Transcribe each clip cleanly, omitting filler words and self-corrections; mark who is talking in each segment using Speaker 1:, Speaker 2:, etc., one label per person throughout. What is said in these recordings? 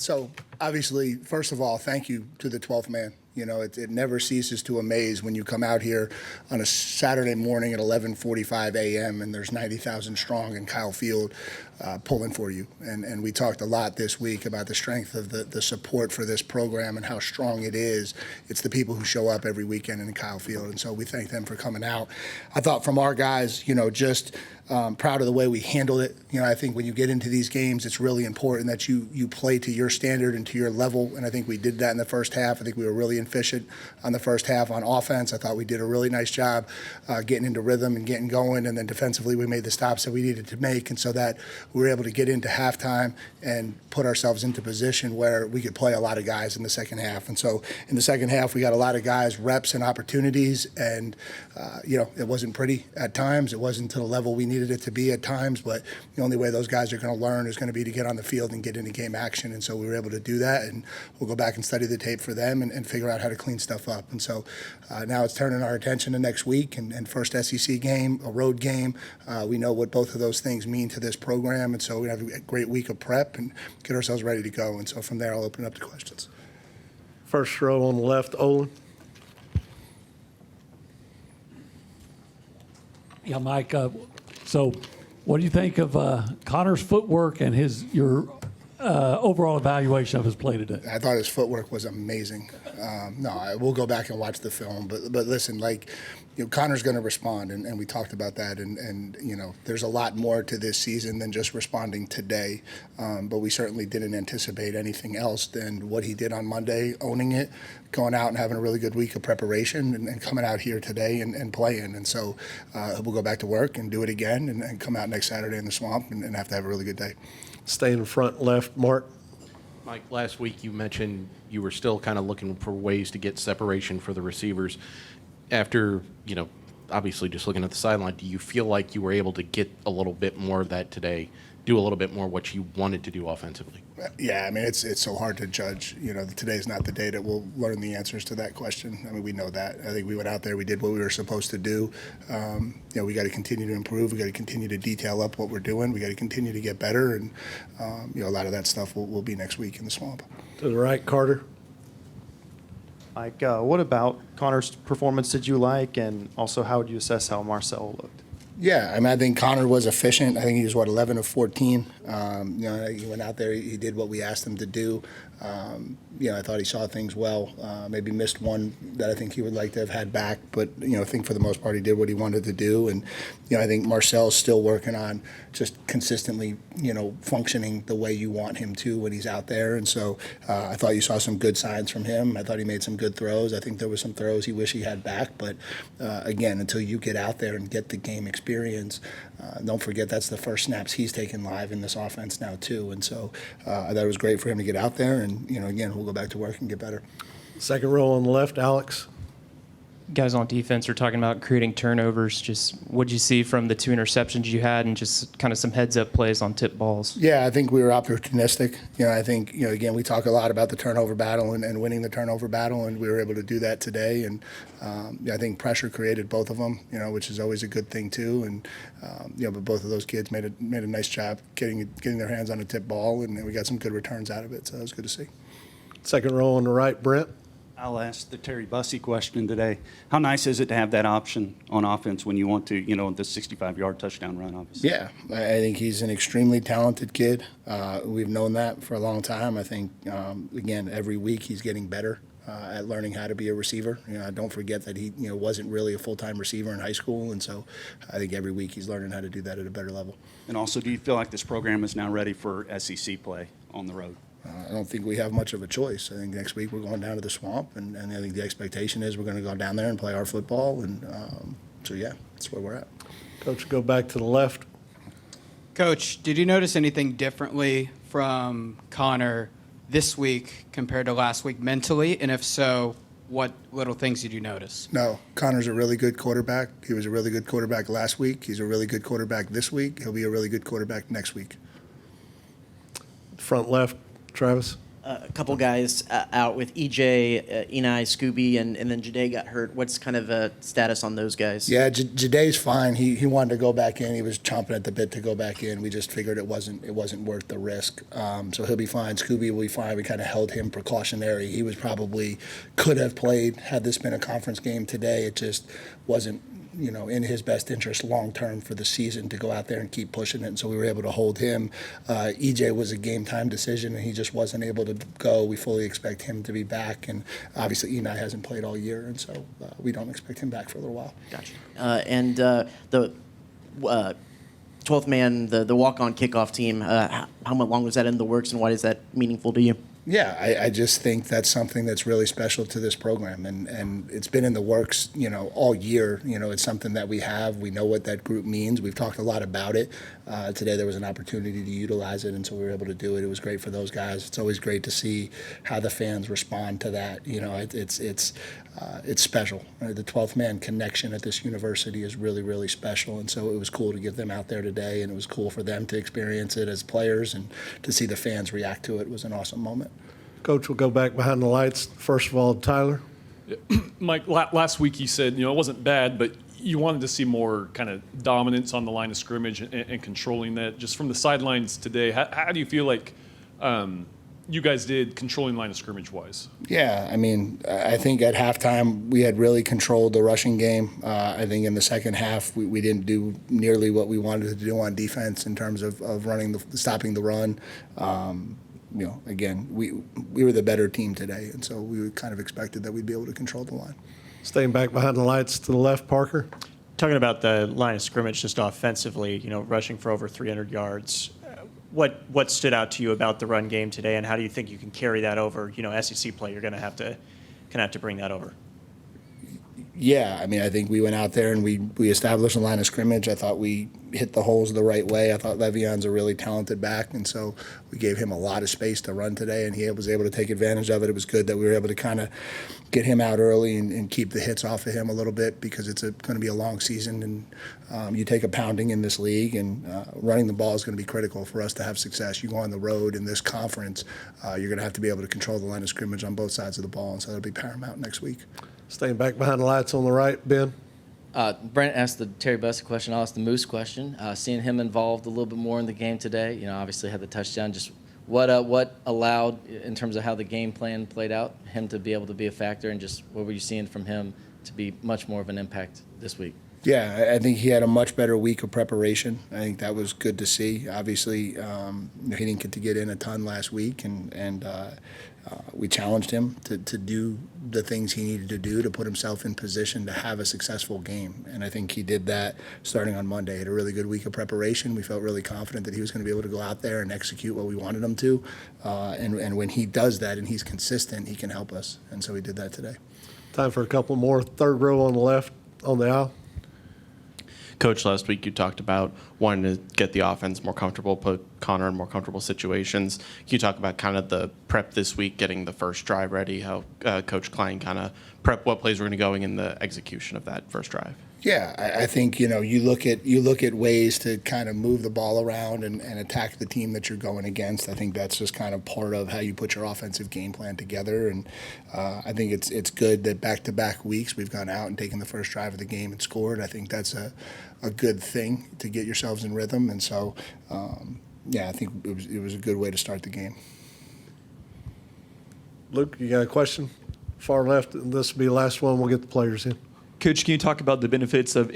Speaker 1: So obviously, first of all, thank you to the 12th man. You know, it never ceases to amaze when you come out here on a Saturday morning at 11:45 a.m. and there's 90,000 strong in Kyle Field pulling for you. And we talked a lot this week about the strength of the support for this program and how strong it is. It's the people who show up every weekend in Kyle Field, and so we thank them for coming out. I thought from our guys, you know, just proud of the way we handled it. You know, I think when you get into these games, it's really important that you play to your standard and to your level, and I think we did that in the first half. I think we were really efficient on the first half on offense. I thought we did a really nice job getting into rhythm and getting going, and then defensively we made the stops that we needed to make, and so that we were able to get into halftime and put ourselves into position where we could play a lot of guys in the second half. And so in the second half, we got a lot of guys reps and opportunities, and you know, it wasn't pretty at times. It wasn't to the level we needed it to be at times, but the only way those guys are going to learn is going to be to get on the field and get into game action. And so we were able to do that, and we'll go back and study the tape for them and figure out how to clean stuff up. And so now it's turning our attention to next week and first SEC game, a road game. We know what both of those things mean to this program, and so we have a great week of prep and get ourselves ready to go. And so from there, I'll open up to questions.
Speaker 2: First row on the left, Olin.
Speaker 3: Yeah, Mike. So, what do you think of Connor's footwork and your overall evaluation of his play today?
Speaker 1: I thought his footwork was amazing. No, I will go back and watch the film, but listen, like, you know, Connor's going to respond, and we talked about that, and you know, there's a lot more to this season than just responding today, but we certainly didn't anticipate anything else than what he did on Monday, owning it, going out and having a really good week of preparation, and coming out here today and playing. And so we'll go back to work and do it again and come out next Saturday in the Swamp and have to have a really good day.
Speaker 2: Stay in front left, Mark.
Speaker 4: Mike, last week you mentioned you were still kind of looking for ways to get separation for the receivers. After, you know, obviously just looking at the sideline, do you feel like you were able to get a little bit more of that today, do a little bit more what you wanted to do offensively?
Speaker 1: Yeah, I mean, it's so hard to judge. You know, today's not the day that we'll learn the answers to that question. I mean, we know that. I think we went out there, we did what we were supposed to do. You know, we got to continue to improve. We got to continue to detail up what we're doing. We got to continue to get better, and you know, a lot of that stuff will be next week in the Swamp.
Speaker 2: To the right, Carter.
Speaker 5: Mike, what about Connor's performance did you like, and also how would you assess how Marcel looked?
Speaker 1: Yeah, I mean, I think Connor was efficient. I think he was, 11 of 14. You know, he went out there, he did what we asked him to do. You know, I thought he saw things well. Maybe missed one that I think he would like to have had back, but, you know, I think for the most part he did what he wanted to do. And, you know, I think Marcel's still working on just consistently, you know, functioning the way you want him to when he's out there. And so I thought you saw some good signs from him. I thought he made some good throws. I think there were some throws he wished he had back. But, again, until you get out there and get the game experience, don't forget that's the first snaps he's taken live in this offense now too. And so I thought it was great for him to get out there. And, you know, again, we'll go back to work and get better.
Speaker 2: Second row on the left, Alex.
Speaker 6: Guys on defense are talking about creating turnovers. Just what did you see from the 2 interceptions you had, and just kind of some heads-up plays on tip balls?
Speaker 1: Yeah, I think we were opportunistic. You know, I think, you know, again, we talk a lot about the turnover battle and winning the turnover battle, and we were able to do that today. And I think pressure created both of them, you know, which is always a good thing too. And you know, but both of those kids made a nice job getting their hands on a tip ball, and we got some good returns out of it. So that was good to see.
Speaker 2: Second row on the right, Brent.
Speaker 7: I'll ask the Terry Bussey question today. How nice is it to have that option on offense when you want to, you know, the 65-yard touchdown run, obviously?
Speaker 1: Yeah, I think he's an extremely talented kid. We've known that for a long time. I think, again, every week he's getting better at learning how to be a receiver. You know, don't forget that he, you know, wasn't really a full-time receiver in high school, and so I think every week he's learning how to do that at a better level.
Speaker 7: And also, do you feel like this program is now ready for SEC play on the road?
Speaker 1: I don't think we have much of a choice. I think next week we're going down to the Swamp, and I think the expectation is we're going to go down there and play our football. And so, yeah, that's where we're at.
Speaker 2: Coach, go back to the left.
Speaker 8: Coach, did you notice anything differently from Connor this week compared to last week mentally? And if so, what little things did you notice?
Speaker 1: No, Connor's a really good quarterback. He was a really good quarterback last week. He's a really good quarterback this week. He'll be a really good quarterback next week.
Speaker 2: Front left, Travis.
Speaker 9: a couple guys out with EJ, Enai, Scooby, and then Jade got hurt. What's kind of a status on those guys?
Speaker 1: Yeah, Jade's fine. He wanted to go back in. He was chomping at the bit to go back in. We just figured it wasn't worth the risk. So he'll be fine. Scooby will be fine. We kind of held him precautionary. He was probably could have played had this been a conference game today. It just wasn't, in his best interest long term for the season to go out there and keep pushing it. And so we were able to hold him. EJ was a game time decision, and he just wasn't able to go. We fully expect him to be back, and obviously Enai hasn't played all year, and so we don't expect him back for a little while.
Speaker 9: Gotcha. And the 12th man, the walk-on kickoff team, how long was that in the works, and why is that meaningful to you?
Speaker 1: Yeah, I just think that's something that's really special to this program, and it's been in the works, all year. It's something that we have. We know what that group means. We've talked a lot about it. Today there was an opportunity to utilize it, and so we were able to do it. It was great for those guys. It's always great to see how the fans respond to that. It's special. The 12th man connection at this university is really, really special, and so it was cool to get them out there today, and it was cool for them to experience it as players, and to see the fans react to it was an awesome moment.
Speaker 2: Coach will go back behind the lights. First of all, Tyler.
Speaker 10: Mike, last week you said, it wasn't bad, but you wanted to see more kind of dominance on the line of scrimmage and controlling that. Just from the sidelines today, how do you feel like you guys did controlling line of scrimmage-wise?
Speaker 1: Yeah, I think at halftime we had really controlled the rushing game. I think in the second half we didn't do nearly what we wanted to do on defense in terms of stopping the run. Again, we were the better team today, and so we kind of expected that we'd be able to control the line.
Speaker 2: Staying back behind the lights to the left, Parker.
Speaker 11: Talking about the line of scrimmage just offensively, rushing for over 300 yards. What stood out to you about the run game today, and how do you think you can carry that over? SEC play, you're going to have to bring that over.
Speaker 1: Yeah, I think we went out there and we established a line of scrimmage. I thought we hit the holes the right way. I thought Le'Veon's a really talented back, and so we gave him a lot of space to run today, and he was able to take advantage of it. It was good that we were able to kind of get him out early and keep the hits off of him a little bit, because it's going to be a long season, and you take a pounding in this league, and running the ball is going to be critical for us to have success. You go on the road in this conference, you're going to have to be able to control the line of scrimmage on both sides of the ball, and so that'll be paramount next week.
Speaker 2: Staying back behind the lights on the right, Ben.
Speaker 12: Brent asked the Terry Bussey question. I'll ask the Moose question. Seeing him involved a little bit more in the game today, obviously had the touchdown. Just what allowed, in terms of how the game plan played out, him to be able to be a factor, and just what were you seeing from him to be much more of an impact this week?
Speaker 1: Yeah, I think he had a much better week of preparation. I think that was good to see. Obviously, he didn't get to get in a ton last week, and we challenged him to do the things he needed to do to put himself in position to have a successful game. And I think he did that starting on Monday. He had a really good week of preparation. We felt really confident that he was going to be able to go out there and execute what we wanted him to. And when he does that and he's consistent, he can help us. And so he did that today.
Speaker 2: Time for a couple more. Third row on the left, on the aisle.
Speaker 4: Coach, last week you talked about wanting to get the offense more comfortable, put Connor in more comfortable situations. Can you talk about kind of the prep this week, getting the first drive ready, how Coach Klein kind of prep what plays were going to go in the execution of that first drive?
Speaker 1: Yeah, I think you look at ways to kind of move the ball around and attack the team that you're going against. I think that's just kind of part of how you put your offensive game plan together. And I think it's good that back-to-back weeks we've gone out and taken the first drive of the game and scored. I think that's a good thing to get yourselves in rhythm. And so, I think it was a good way to start the game.
Speaker 2: Luke, you got a question? Far left, and this will be the last one. We'll get the players in.
Speaker 13: Coach, can you talk about the benefits of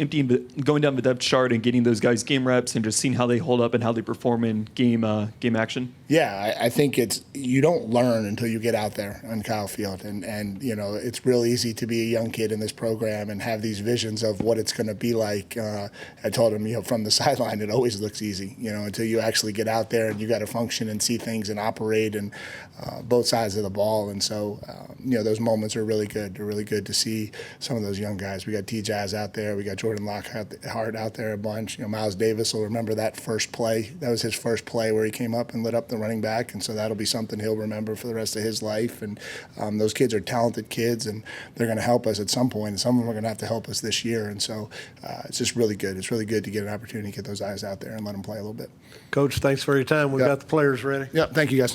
Speaker 13: going down the depth chart and getting those guys game reps and just seeing how they hold up and how they perform in game action?
Speaker 1: Yeah, I think you don't learn until you get out there on Kyle Field, and it's real easy to be a young kid in this program and have these visions of what it's going to be like. I told him, from the sideline, it always looks easy, until you actually get out there and you got to function and see things and operate and both sides of the ball. And so, those moments are really good. They're really good to see some of those young guys. We got T-Jazz out there. We got Jordan Lockhart out there a bunch. Miles Davis will remember that first play. That was his first play where he came up and lit up the running back, and so that'll be something he'll remember for the rest of his life. And those kids are talented kids, and they're going to help us at some point, and some of them are going to have to help us this year. And so it's just really good. It's really good to get an opportunity to get those guys out there and let them play a little bit.
Speaker 2: Coach, thanks for your time. We've got the players ready.
Speaker 1: Yep, thank you, guys.